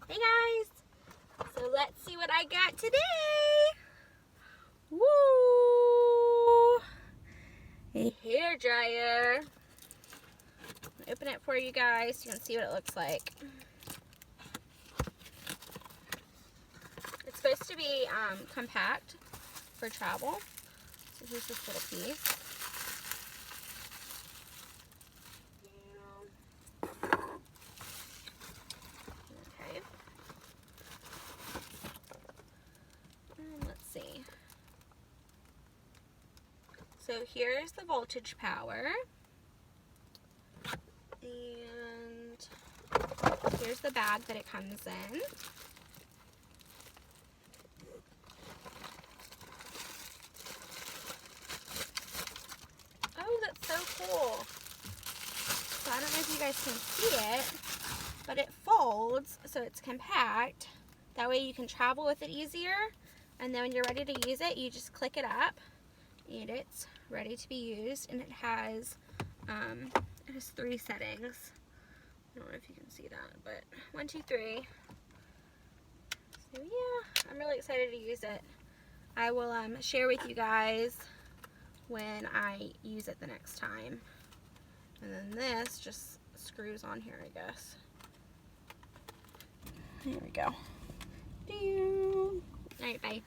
Hey guys! So let's see what I got today! Woo! A hair dryer. Open it for you guys so you can see what it looks like. It's supposed to be compact for travel. So here's this little piece. Okay. And let's see. So here's the voltage power. And here's the bag that it comes in. Oh, that's so cool. So I don't know if you guys can see it, but it folds so it's compact. That way you can travel with it easier. And then when you're ready to use it, you just click it up and it's ready to be used. And it has 3 settings. I don't know if you can see that, but 1, 2, 3. So yeah, I'm really excited to use it. I will share with you guys when I use it the next time. And then this just screws on here, I guess. There we go. Alright, bye.